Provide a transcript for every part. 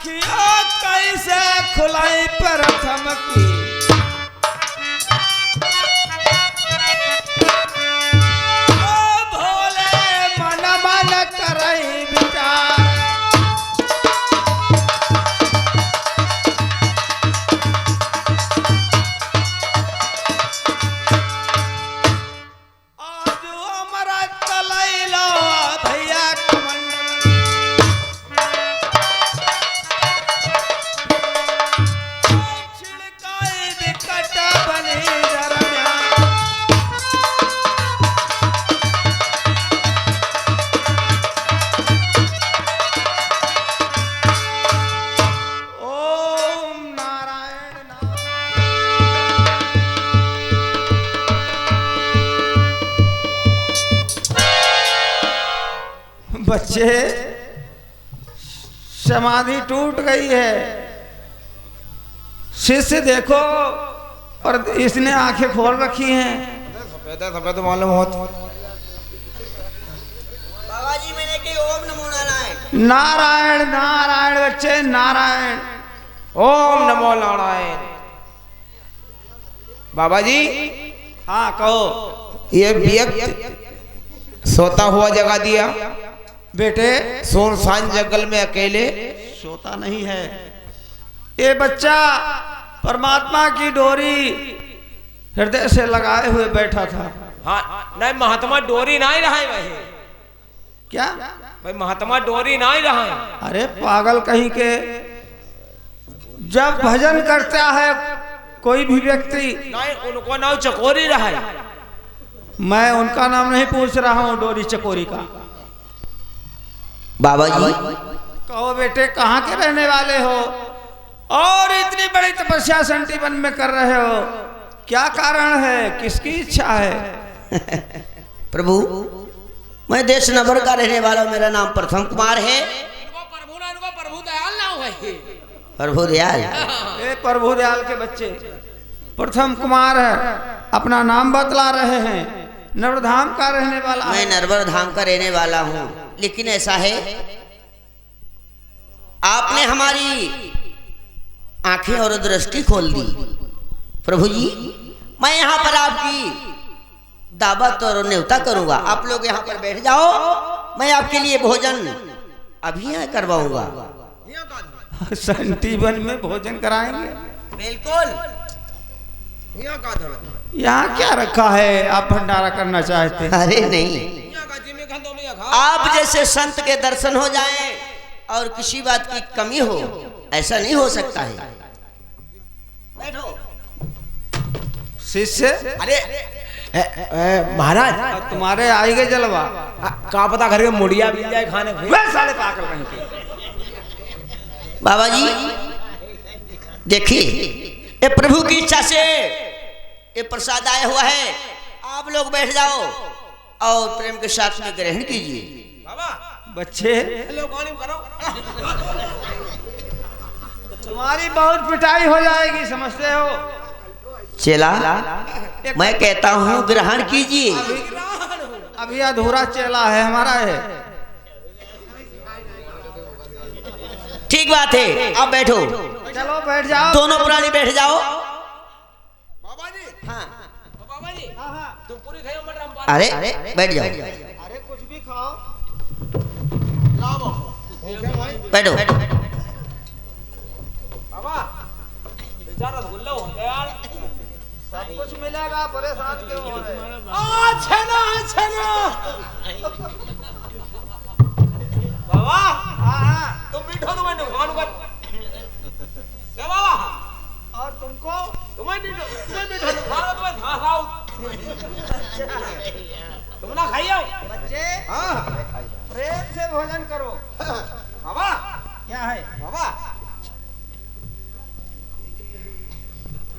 आँखियों कैसे खुलाई प्रथम की, ओ भोले मन मन करई विचार। आज हमारा तलैलो भैया छिड़काई विकट बनी दरमियान। ओम नारायण नारायण। बच्चे समाधि टूट गई है। शिष्य देखो, और इसने आंखें खोल रखी हैं। सफेद सफेद मालूम होत। बाबा जी मैंने कही ओम नमो नारायण। नारायण नारायण बच्चे नारायण। ओम नमो नारायण। बाबा जी हाँ कहो। ये व्यक्ति सोता हुआ जगा दिया बेटे सुनसान जंगल में अकेले। सोता नहीं है ये बच्चा, परमात्मा की डोरी हृदय से लगाए हुए बैठा था। हाँ नहीं महात्मा डोरी ना ही रहा है भाई। क्या भाई महात्मा डोरी ना ही रहा है। अरे पागल कहीं के, जब भजन करता है कोई भी व्यक्ति, नहीं उनको नाव चकोरी रहा है। मैं उनका नाम नहीं पूछ रहा हूँ, डोरी चकोरी का। बाबा जी कहो बेटे कहाँ के रहने वाले हो और इतनी बड़ी तपस्या संटी वन में कर रहे हो, क्या कारण है, किसकी इच्छा है? प्रभु मैं देश नगर का रहने वाला हूँ, मेरा नाम प्रथम कुमार है। इनको प्रभु दयाल ना हो भाई। प्रभु दयाल ये प्रभु दयाल के बच्चे प्रथम कुमार है, अपना नाम बतला रहे हैं। नवधाम का रहने वाला मैं है। नरवर धाम का रहने वाला हूँ, लेकिन ऐसा है आपने हमारी आंखें और दृष्टि खोल दी। प्रभु जी मैं यहाँ पर आपकी दावत और न्योता करूंगा, आप लोग यहाँ पर बैठ जाओ, मैं आपके लिए भोजन अभी यहाँ करवाऊंगा। संटी वन में भोजन कराएंगे? बिल्कुल। यहाँ क्या रखा है, आप भंडारा करना चाहते हैं? अरे नहीं, आप जैसे संत के दर्शन हो जाएं और किसी बात की कमी हो, ऐसा नहीं हो सकता है। बैठो। शिष्य अरे महाराज तुम्हारे आएगे जलवा। का पता करके मुड़िया मिल जाए खाने को। वे साले पागल कहीं के। बाबा जी देखिए, ये प्रभु की इच्छा से ये प्रसाद आया हुआ है, आप लोग बैठ जाओ और प्रेम के साथ में ग्रहण कीजिए। बच्चे तुम्हारी बहुत पिटाई हो जाएगी, समझते हो? चेला मैं कहता हूँ ग्रहण कीजिए। अभी अधूरा चेला है हमारा है। ठीक बात है, आप बैठो, चलो बैठ जाओ। दोनों प्राणी बैठ जाओ। बाबा जी हाँ बाबा जी तुम पूरी खाओ मटर हम अरे बैठ जाओ, अरे कुछ भी खाओ। बैठो। बाबा बेचारा गुल्ला हो गया यार। सब कुछ मिलेगा, परेशान क्यों हो रहे? बाबा हाँ तुम मीठो तुम्हें नुकसान कर क्या बाबा? और तुमको तुम्हें मीठो नुकसान तुम्हें घास आओ तुम ना खाइयो। बच्चे हाँ प्रेम से भोजन करो। बाबा क्या है बाबा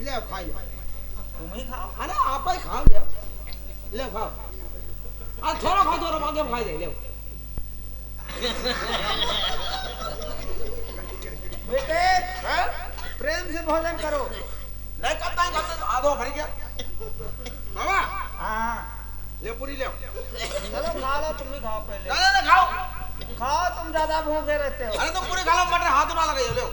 ले खाओ, तुम ही खाओ। अरे आप ही खाओ, ले खाओ। थोड़ा खाओ, थोड़ा बाद में खाई दे ले। बेटे प्रेम से भोजन करो। नहीं करता आधो भर गया बाबा। हाँ ले पूरी ले चलो खा लो, तुम ही खाओ पहले। ना खाओ। खाओ, तुम ज्यादा भूखे रहते हो। अरे तुम पूरी खा लो, मटर हाथ में लगे ले।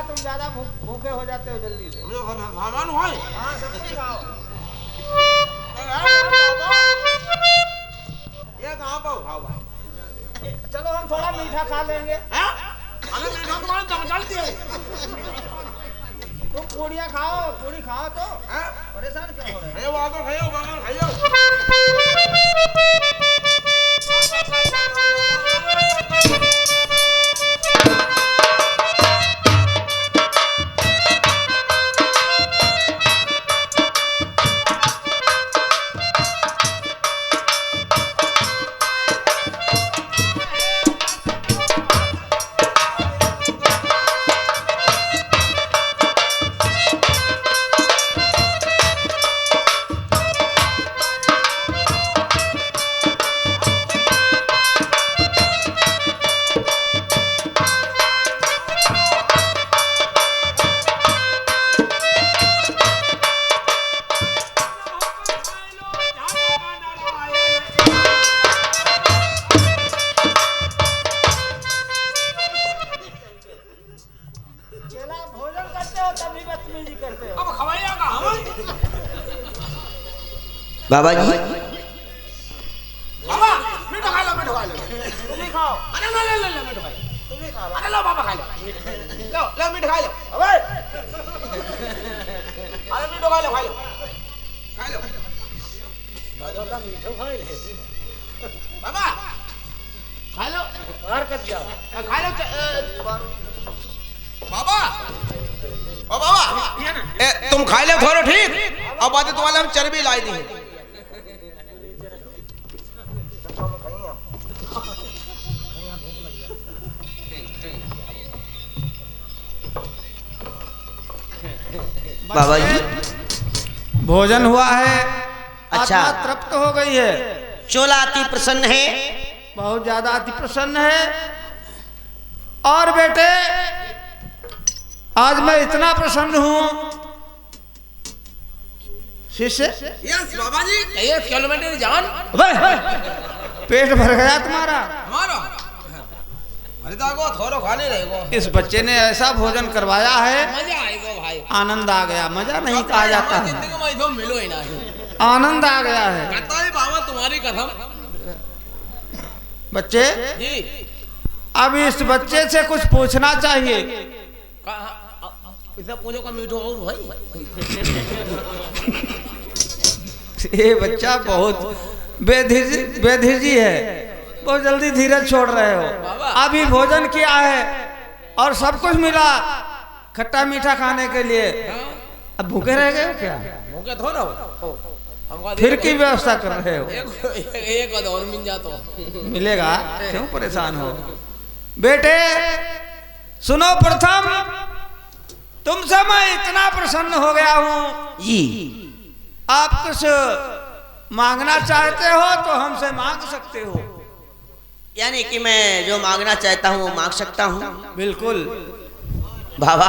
तुम ज्यादा भूखे हो जाते हो जल्दी से। सामान होय हाँ सब कुछ खाओ। ये कहाँ पर खाओ भाई? चलो हम थोड़ा मीठा खा लेंगे। अरे मीठा तुम्हारे दम चलती है। तुम पूड़ियाँ खाओ, पूड़ी खाओ तो परेशान क्यों हो रहे हो? खाओ बाबा खाओ बाबा खाओ। बाबा जी बाबा मीठा खा लो तुम ही खाओ। अरे लो मीठा खा लो तुम ही खाओ। अरे लो बाबा खा लो लो मीठा खा लो। अबे अरे मीठा खा लो खा लो बाबा मीठा खा ले बाबा खा लो बाहर कट जाओ खा लो बाबा ओ बाबा तुम खा ले थोड़ा ठीक। अब बातें तुम्हारे हम चर्बी लाई दी। बाबा जी भोजन हुआ है। अच्छा। आत्मा तृप्त हो गई है। चोला अति प्रसन्न है। बहुत ज्यादा अति प्रसन्न है। और बेटे आज मैं इतना प्रसन्न हूँ शिष्य। यस बाबा जी ये किलोमीटर जान पेट भर गया तुम्हारा। हमारा अरे दागो थोड़ा खाने रहेगो। इस बच्चे ने ऐसा भोजन करवाया है, मजा आएगा भाई। आनंद आ गया। मजा नहीं कहा जाता है, जिंदगी में इधर मिलो ही नहीं। आनंद आ गया है। कहता है बाबा तुम्हारी कसम। बच्चे जी अब इस बच्चे से कुछ पूछना चाहिए। इसे पूछो का मीठो और भाई। ये बच्चा बहुत बेधीरजी है, बहुत जल्दी धीरज छोड़ रहे हो। अभी भोजन किया है और सब कुछ मिला खट्टा मीठा खाने के लिए, अब भूखे रह गए हो क्या? भूखे थोड़ा हो फिर की व्यवस्था कर रहे हो? एक और मिल जाता मिलेगा, क्यों परेशान हो? बेटे सुनो, प्रथम तुमसे मैं इतना प्रसन्न हो गया हूँ जी। आप कुछ मांगना चाहते हो तो हमसे मांग सकते हो। यानी कि मैं जो मांगना चाहता हूँ वो मांग सकता हूँ। बिल्कुल। बाबा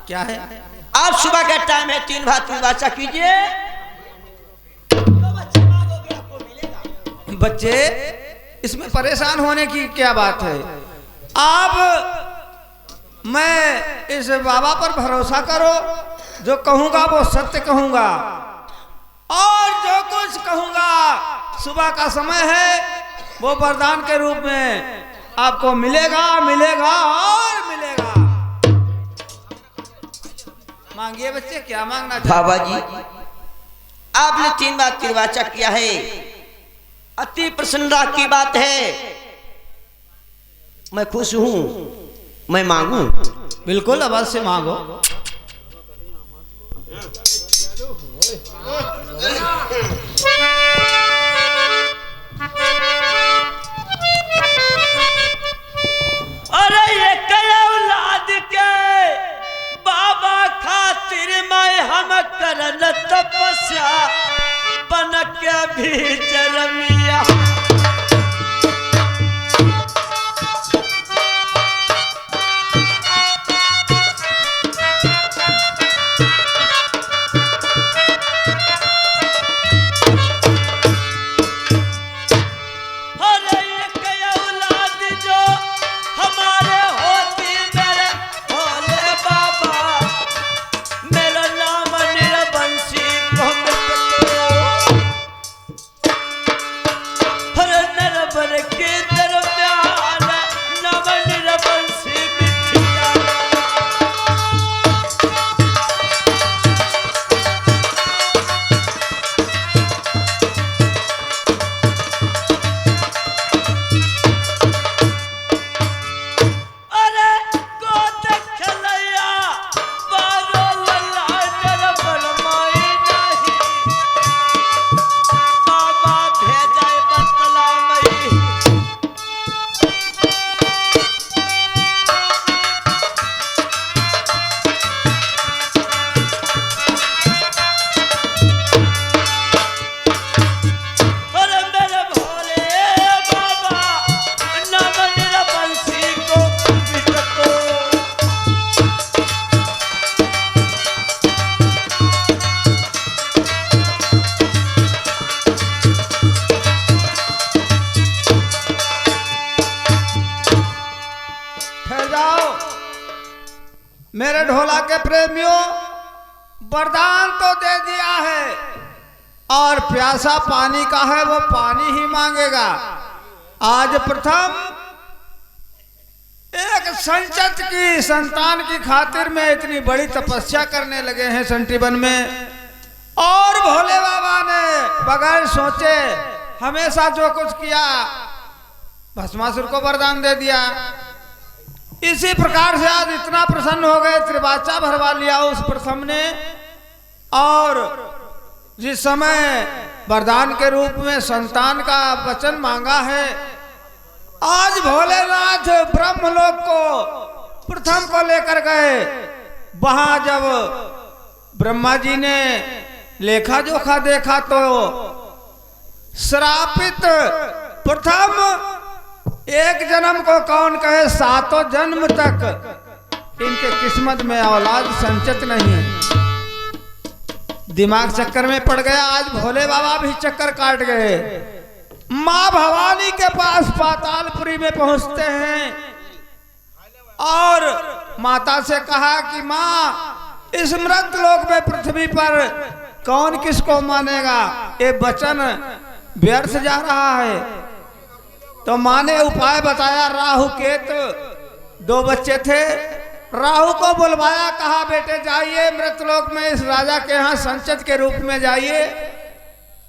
क्या है? आप सुबह का टाइम है, 3 भात 3 बाचा कीजिए। बच्चे इसमें परेशान होने की क्या बात है? आप मैं इस बाबा पर भरोसा करो, जो कहूंगा वो सत्य कहूंगा और जो कुछ कहूंगा सुबह का समय है वो वरदान के रूप में आपको मिलेगा मिलेगा और मिलेगा। मांगिए बच्चे, क्या मांगना चाहते? बाबा जी आपने 3 बात 3 वाचा किया है, अति प्रसन्नता की बात है। मैं खुश हूँ, मैं मांगू। बिल्कुल अवश्य मांगो। अरे ये औलाद के बाबा खातिर मैं हम करन तपस्या बन के बीच रमिया मेरे ढोला के प्रेमियों, वरदान तो दे दिया है और प्यासा पानी का है वो पानी ही मांगेगा। आज प्रथम एक संचत की संतान की खातिर में इतनी बड़ी तपस्या करने लगे हैं संटीबन में, और भोले बाबा ने बगैर सोचे हमेशा जो कुछ किया भस्मासुर को वरदान दे दिया। इसी प्रकार से आज इतना प्रसन्न हो गए, त्रिवाचा भरवा लिया उस प्रथम ने, और जिस समय वरदान के रूप में संतान का वचन मांगा है, आज भोलेनाथ ब्रह्मलोक को प्रथम को लेकर गए। वहां जब ब्रह्मा जी ने लेखा जोखा देखा तो श्रापित प्रथम एक जन्म को कौन कहे, 7 जन्म तक इनके किस्मत में औलाद संचित नहीं है। दिमाग चक्कर में पड़ गया। आज भोले बाबा भी चक्कर काट गए। माँ भवानी के पास पातालपुरी में पहुंचते हैं और माता से कहा कि माँ, इस मृत लोक में पृथ्वी पर कौन किसको मानेगा, ये वचन व्यर्थ जा रहा है। तो माँ ने उपाय बताया। राहु केतु 2 बच्चे थे, राहु को बुलवाया, कहा बेटे जाइए मृतलोक में इस राजा के यहाँ संचित के रूप में जाइए।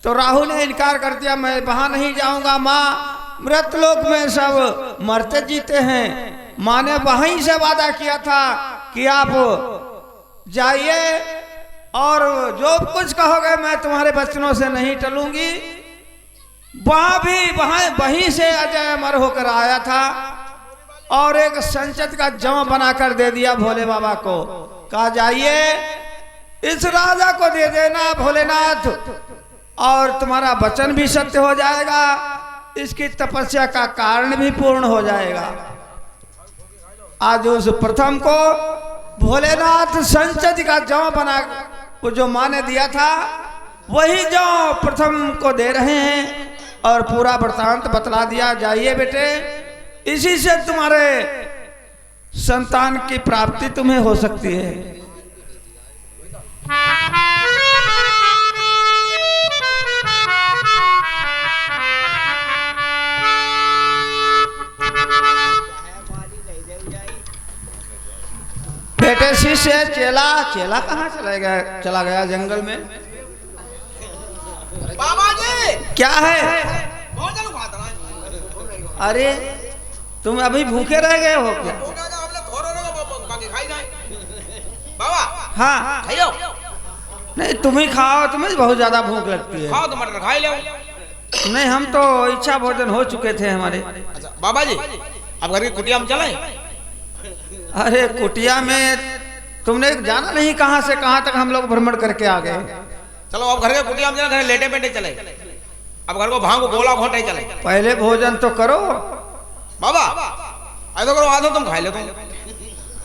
तो राहु ने इनकार कर दिया, मैं वहां नहीं जाऊंगा माँ, मृतलोक में सब मरते जीते हैं। माँ ने वहीं से वादा किया था कि आप जाइए और जो कुछ कहोगे मैं तुम्हारे वचनों से नहीं टलूंगी। वहीं से अजय अमर होकर आया था और एक संचित का जौ बनाकर दे दिया भोले बाबा को। कहा जाइए इस राजा को दे देना भोलेनाथ, और तुम्हारा वचन भी सत्य हो जाएगा, इसकी तपस्या का कारण भी पूर्ण हो जाएगा। आज उस प्रथम को भोलेनाथ संचित का जौ बना, वो जो माँ ने दिया था वही जौ प्रथम को दे रहे हैं और पूरा वृत्तांत बतला दिया। जाइए बेटे, इसी से तुम्हारे संतान की प्राप्ति तुम्हें हो सकती है। बेटे शिष्य चेला कहाँ चला गया जंगल में। बाबा जी क्या है? भोजन खाता ना। अरे तुम अभी भूखे रह गए हो क्या? बाबा हाँ खाई लो। नहीं तुम ही खाओ, तुम्हें बहुत ज्यादा भूख लगती है। खाओ तो मटर खाई लो। नहीं हम तो इच्छा भोजन हो चुके थे हमारे। अच्छा बाबा जी, अब घर की कुटिया में चले। अरे कुटिया में तुमने जाना नहीं कहां से कहां तक हम लोग भ्रमण करके आ गए। चलो अब घर के कुटिया में घर लेटे पेटे चले, अब घर को भांग गोला घोटे चले। पहले भोजन तो करो। बाबा ऐसा करो, आ दो तुम खाई लो तुम।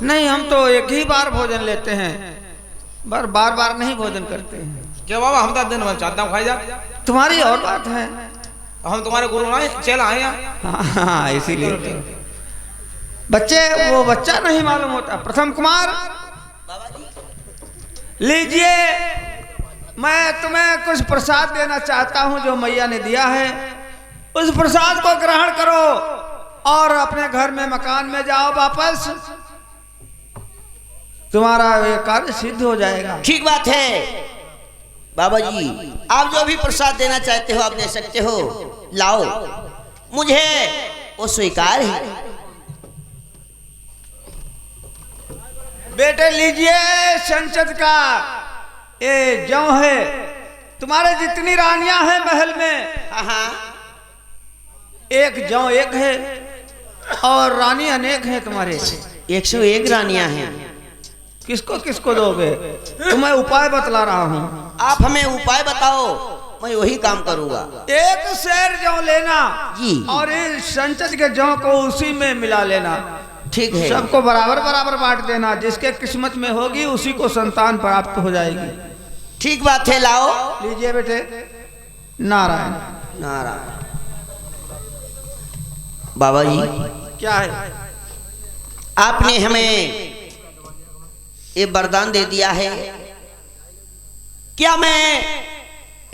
नहीं, हम तो एक ही बार भोजन लेते हैं, बार बार नहीं भोजन करते हैं। क्या बाबा, हम तो दिन भर चाहता हूँ खाई जा। तुम्हारी और बात है, हम तुम्हारे गुरु ना चेला आए यहाँ। हाँ, इसीलिए तो। बच्चे, वो बच्चा नहीं मालूम होता। प्रथम कुमार लीजिए, मैं तुम्हें कुछ प्रसाद देना चाहता हूं जो मैया ने दिया है। उस प्रसाद को ग्रहण करो और अपने घर में मकान में जाओ वापस, तुम्हारा ये कार्य सिद्ध हो जाएगा। ठीक बात है बाबा जी, आप जो भी प्रसाद देना चाहते हो आप दे सकते हो। लाओ, मुझे वो स्वीकार है। बेटे लीजिए, संचद का ये जौ है। तुम्हारे जितनी रानियां हैं महल में, हाँ, एक जौ एक है और रानी अनेक है तुम्हारे। 101 रानियां हैं। किसको किसको दोगे? तुम्हें उपाय बतला रहा हूँ। आप हमें उपाय बताओ, मैं वही काम करूंगा। एक शेर जौ लेना जी, और इस संचद के जौ को उसी में मिला लेना। ठीक है। सबको बराबर बराबर बांट देना, जिसके किस्मत में होगी उसी को संतान प्राप्त हो जाएगी। ठीक बात है, लाओ। लीजिए बेटे। नारायण नारायण। बाबा जी, क्या है? आपने हमें ये वरदान दे दिया है, क्या मैं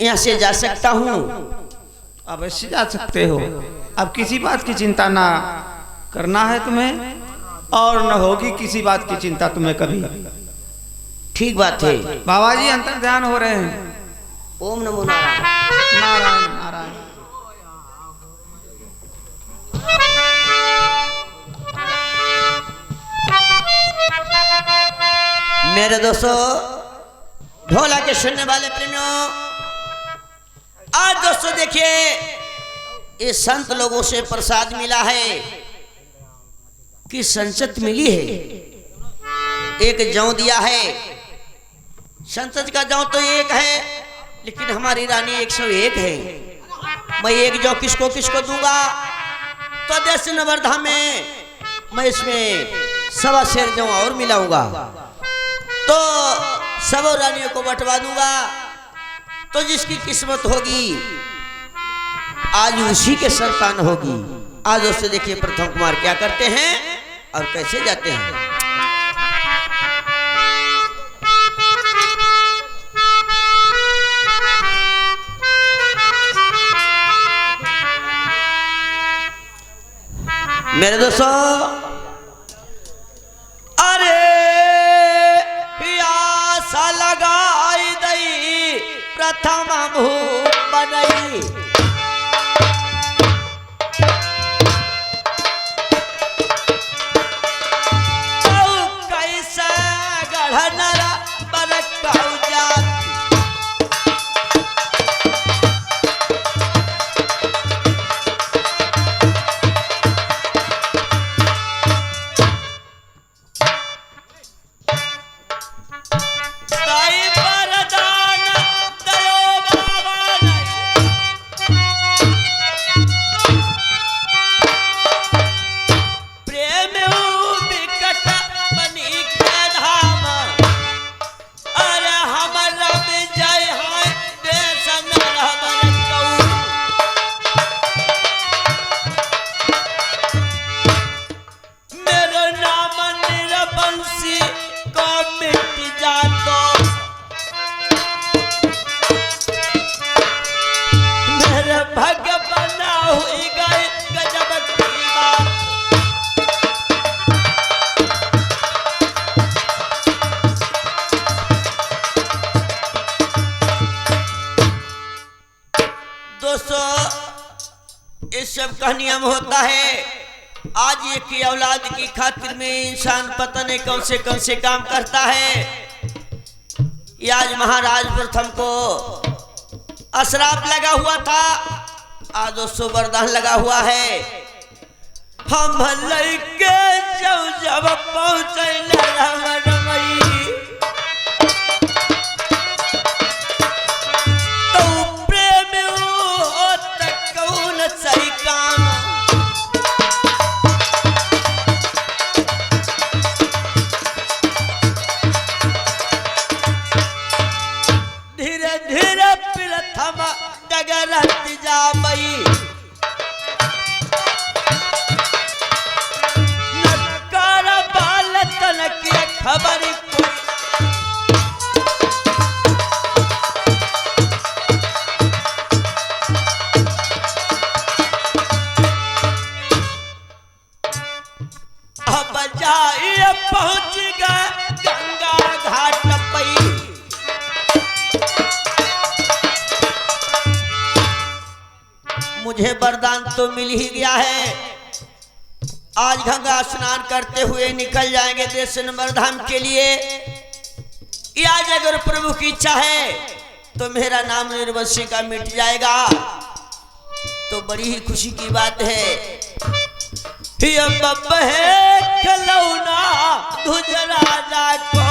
यहाँ से जा सकता हूँ? अवश्य जा सकते हो। अब किसी बात की चिंता ना करना है तुम्हें, और न होगी किसी बात की चिंता तुम्हें कभी। ठीक बात है। बाबा जी अंतर ध्यान हो रहे हैं। ओम नमो नारायण। नारायण नारायण। मेरे दोस्तों, ढोला के सुनने वाले प्रेमियों, आज दोस्तों देखिए, ये संत लोगों से प्रसाद मिला है कि संचत मिली है। एक जौ दिया है, संचत का जौ तो एक है, लेकिन हमारी रानी 101 है। मैं एक जौ किसको किसको दूंगा? तो देश नवर्धा में मैं इसमें 1.25 शेर जौ और मिलाऊंगा, तो सब रानियों को बंटवा दूंगा। तो जिसकी किस्मत होगी आज उसी के संतान होगी। आज दोस्तों देखिए प्रथम कुमार क्या करते हैं और कैसे जाते हैं। मेरे दोस्तों, अरे प्यासा लगाई दई प्रथम भूप बनई, कैसे गढ़ बरकाऊ जाती। सब का नियम होता है। आज एक ही औलाद की खातिर में इंसान पता नहीं कौन से काम करता है। ये आज महाराज प्रथम को अशराप लगा हुआ था, आज 200 वरदान लगा हुआ है। हम लइके जब पहुंचे हम डगरत जाबई नकार बाल तन की खबर जाइए पहुंच गए गंगा घाट पई मुझे वरदान तो मिल ही गया है। आज गंगा स्नान करते हुए निकल जाएंगे देश नंबर धाम के लिए। आज अगर प्रभु की इच्छा है तो मेरा नाम निर्वंशी का मिट जाएगा, तो बड़ी ही खुशी की बात है। ये बब्ब है खलौना धुज राजा को